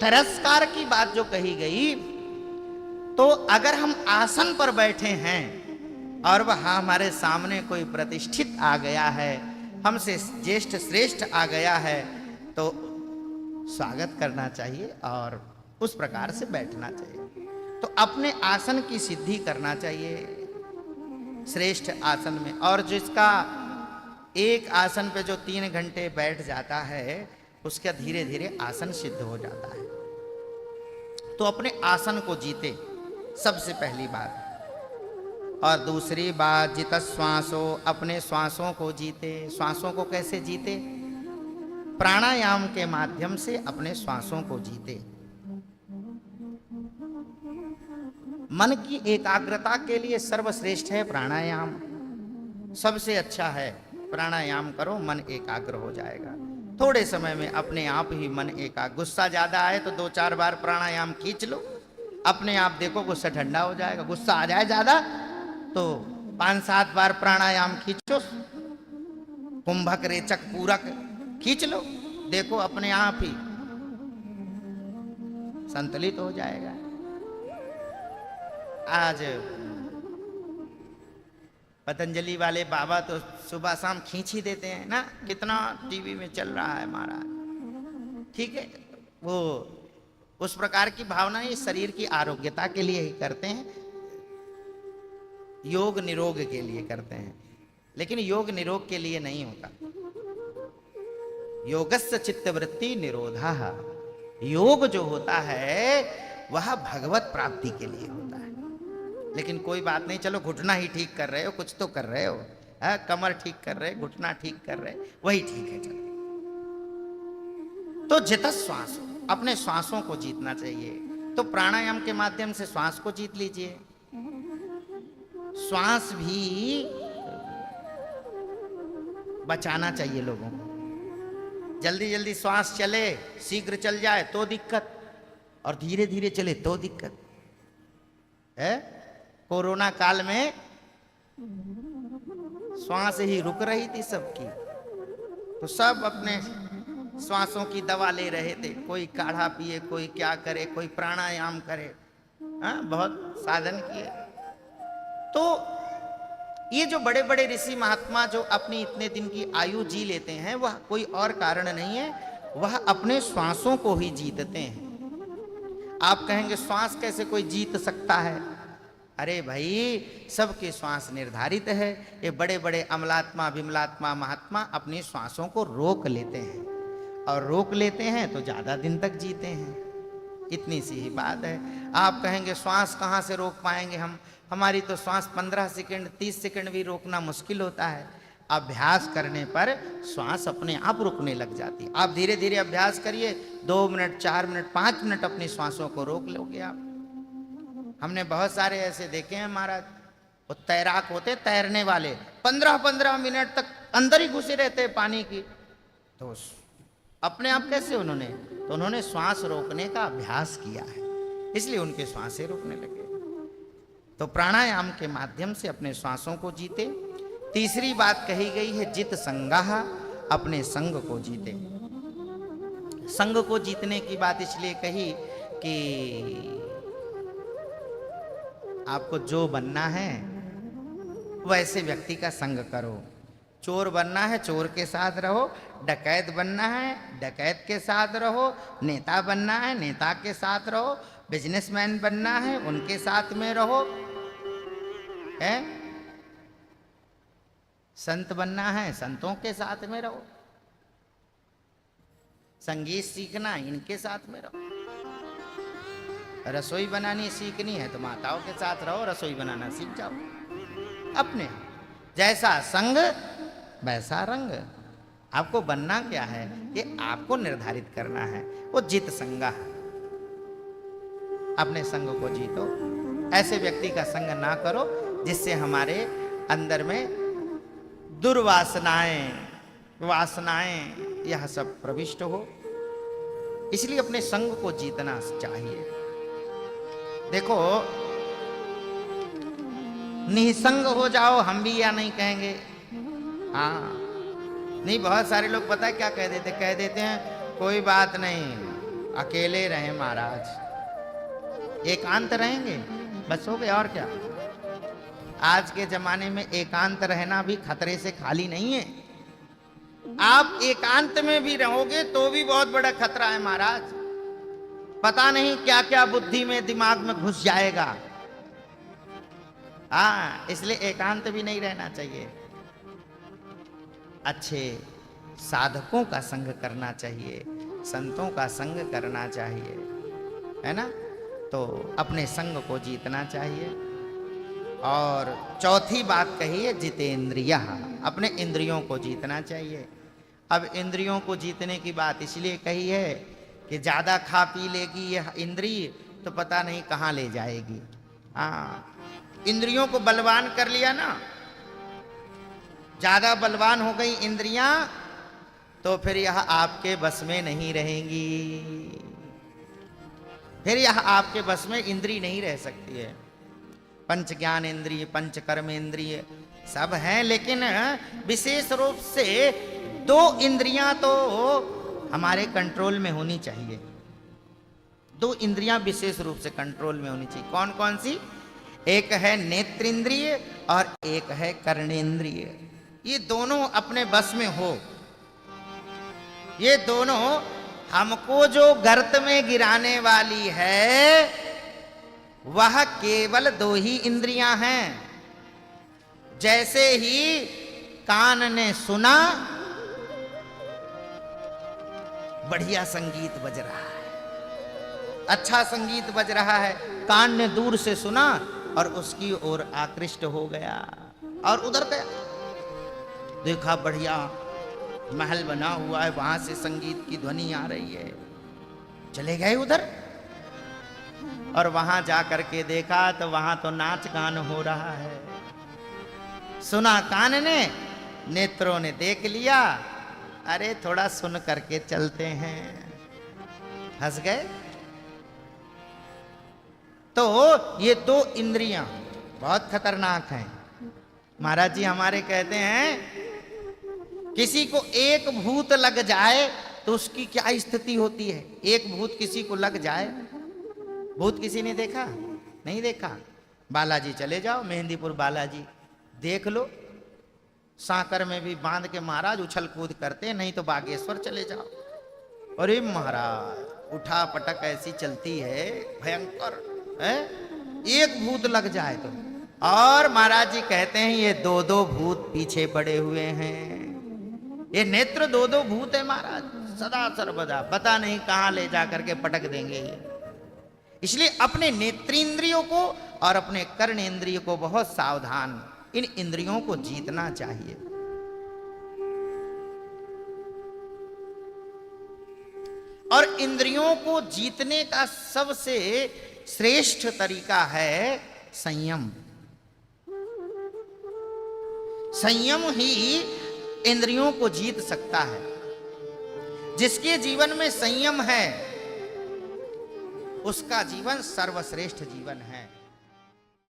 तिरस्कार की बात जो कही गई, तो अगर हम आसन पर बैठे हैं और वह हमारे सामने कोई प्रतिष्ठित आ गया है, हमसे ज्येष्ठ श्रेष्ठ आ गया है, तो स्वागत करना चाहिए और उस प्रकार से बैठना चाहिए। तो अपने आसन की सिद्धि करना चाहिए श्रेष्ठ आसन में। और जिसका एक आसन पे जो 3 घंटे बैठ जाता है, उसका धीरे धीरे आसन सिद्ध हो जाता है। तो अपने आसन को जीते, सबसे पहली बात। और दूसरी बात, जित श्वासो, अपने श्वासों को जीते। श्वासों को कैसे जीते? प्राणायाम के माध्यम से अपने श्वासों को जीते। मन की एकाग्रता के लिए सर्वश्रेष्ठ है प्राणायाम, सबसे अच्छा है। प्राणायाम करो, मन एकाग्र हो जाएगा। थोड़े समय में अपने आप ही मन एकाग्र। गुस्सा ज्यादा आए तो 2-4 बार प्राणायाम खींच लो, अपने आप देखो गुस्सा ठंडा हो जाएगा। गुस्सा आ जाए ज्यादा तो 5-7 बार प्राणायाम खींचो, कुंभक रेचक पूरक खींच लो, देखो अपने आप ही संतुलित हो जाएगा। आज पतंजलि वाले बाबा तो सुबह शाम खींच ही देते हैं ना, कितना टीवी में चल रहा है महाराज। ठीक है, वो उस प्रकार की भावना इस शरीर की आरोग्यता के लिए ही करते हैं, योग निरोग के लिए करते हैं। लेकिन योग निरोग के लिए नहीं होता। योगस्य चित्तवृत्ति निरोधा। योग जो होता है वह भगवत प्राप्ति के लिए होता है। लेकिन कोई बात नहीं, चलो घुटना ही ठीक कर रहे हो, कुछ तो कर रहे हो, कमर ठीक कर रहे, घुटना ठीक कर रहे, वही ठीक है। चलो, तो जित श्वास, अपने श्वासों को जीतना चाहिए। तो प्राणायाम के माध्यम से श्वास को जीत लीजिए। श्वास भी बचाना चाहिए लोगों को। जल्दी जल्दी श्वास चले, शीघ्र चल जाए तो दिक्कत, और धीरे धीरे चले तो दिक्कत है। कोरोना काल में श्वास ही रुक रही थी सबकी, तो सब अपने श्वासों की दवा ले रहे थे। कोई काढ़ा पिए, कोई क्या करे, कोई प्राणायाम करे, बहुत साधन किए। तो ये जो बड़े बड़े ऋषि महात्मा जो अपनी इतने दिन की आयु जी लेते हैं, वह कोई और कारण नहीं है, वह अपने श्वासों को ही जीतते हैं। आप कहेंगे श्वास कैसे कोई जीत सकता है? अरे भाई, सबके श्वास निर्धारित है। ये बड़े बड़े अमलात्मा विमलात्मा महात्मा अपनी श्वासों को रोक लेते हैं, और रोक लेते हैं तो ज्यादा दिन तक जीते हैं। इतनी सी ही बात है। आप कहेंगे श्वास कहाँ से रोक पाएंगे हम? हमारी तो श्वास 15 सेकंड 30 सेकंड भी रोकना मुश्किल होता है। अभ्यास करने पर श्वास अपने आप रुकने लग जाती है। आप धीरे धीरे अभ्यास करिए, 2 मिनट 4 मिनट 5 मिनट अपनी श्वासों को रोक लोगे आप। हमने बहुत सारे ऐसे देखे हैं महाराज, वो तैराक होते, तैरने वाले 15-15 मिनट तक अंदर ही घुसे रहते पानी की। तो अपने आप कैसे उन्होंने? तो उन्होंने श्वास रोकने का अभ्यास किया है, इसलिए उनके श्वासें रुकने लगे। तो प्राणायाम के माध्यम से अपने श्वासों को जीते। तीसरी बात कही गई है जित संगाह, अपने संग को जीते। संग को जीतने की बात इसलिए कही कि आपको जो बनना है वैसे व्यक्ति का संग करो। चोर बनना है, चोर के साथ रहो। डकैत बनना है, डकैत के साथ रहो। नेता बनना है, नेता के साथ रहो। बिजनेसमैन बनना है, उनके साथ में रहो। है संत बनना है, संतों के साथ में रहो। संगीत सीखना, इनके साथ में रहो। रसोई बनानी सीखनी है तो माताओं के साथ रहो, रसोई बनाना सीख जाओ। अपने जैसा संग वैसा रंग। आपको बनना क्या है ये आपको निर्धारित करना है। वो जित संगा, अपने संग को जीतो। ऐसे व्यक्ति का संग ना करो जिससे हमारे अंदर में दुर्वासनाएं, वासनाएं यह सब प्रविष्ट हो। इसलिए अपने संग को जीतना चाहिए। देखो, निसंग हो जाओ हम भी या नहीं कहेंगे? हाँ, नहीं, बहुत सारे लोग पता है क्या कह देते हैं? कोई बात नहीं, अकेले रहे महाराज, एकांत रहेंगे, बस हो गया और क्या। आज के जमाने में एकांत रहना भी खतरे से खाली नहीं है। आप एकांत में भी रहोगे तो भी बहुत बड़ा खतरा है महाराज। पता नहीं क्या क्या बुद्धि में दिमाग में घुस जाएगा। हाँ, इसलिए एकांत भी नहीं रहना चाहिए। अच्छे साधकों का संग करना चाहिए, संतों का संग करना चाहिए, है ना। तो अपने संग को जीतना चाहिए। और चौथी बात कही है जितेंद्रिय, अपने इंद्रियों को जीतना चाहिए। अब इंद्रियों को जीतने की बात इसलिए कही है कि ज्यादा खा पी लेगी यह इंद्रिय तो पता नहीं कहाँ ले जाएगी। हाँ, इंद्रियों को बलवान कर लिया ना, ज्यादा बलवान हो गई इंद्रियां तो फिर यह आपके बस में नहीं रहेंगी। फिर यह आपके बस में इंद्रिय नहीं रह सकती है। पंच ज्ञान इंद्रिय, पंच कर्म इंद्रिय सब हैं, लेकिन विशेष रूप से 2 इंद्रियां तो हमारे कंट्रोल में होनी चाहिए। 2 इंद्रियां विशेष रूप से कंट्रोल में होनी चाहिए। कौन कौन सी? एक है नेत्रेंद्रिय और एक है कर्णेंद्रिय। ये दोनों अपने बस में हो। ये दोनों हमको जो गर्त में गिराने वाली है वह केवल 2 ही इंद्रियां हैं। जैसे ही कान ने सुना, बढ़िया संगीत बज रहा है, अच्छा संगीत बज रहा है, कान ने दूर से सुना और उसकी ओर आकृष्ट हो गया और उधर गया, देखा बढ़िया महल बना हुआ है, वहां से संगीत की ध्वनि आ रही है, चले गए उधर और वहां जा करके देखा तो वहां तो नाच गान हो रहा है। सुना कान ने, नेत्रों ने देख लिया, अरे थोड़ा सुन करके चलते हैं, हंस गए। तो ये 2 इंद्रियां बहुत खतरनाक हैं। महाराज जी हमारे कहते हैं किसी को एक भूत लग जाए तो उसकी क्या स्थिति होती है। एक भूत किसी को लग जाए, भूत किसी ने देखा? नहीं देखा। बालाजी चले जाओ, मेहंदीपुर बालाजी देख लो, सांकर में भी बांध के महाराज उछल कूद करते, नहीं तो बागेश्वर चले जाओ। अरे महाराज उठा पटक ऐसी चलती है, भयंकर है। एक भूत लग जाए तो, और महाराज जी कहते हैं ये 2-2 भूत पीछे पड़े हुए हैं। ये नेत्र 2-2 भूत है महाराज, सदा सर्वदा पता नहीं कहां ले जा करके पटक देंगे ये। इसलिए अपने नेत्रेंद्रियों को और अपने कर्णेंद्रिय को बहुत सावधान, इन इंद्रियों को जीतना चाहिए। और इंद्रियों को जीतने का सबसे श्रेष्ठ तरीका है संयम। संयम ही इंद्रियों को जीत सकता है। जिसके जीवन में संयम है उसका जीवन सर्वश्रेष्ठ जीवन है।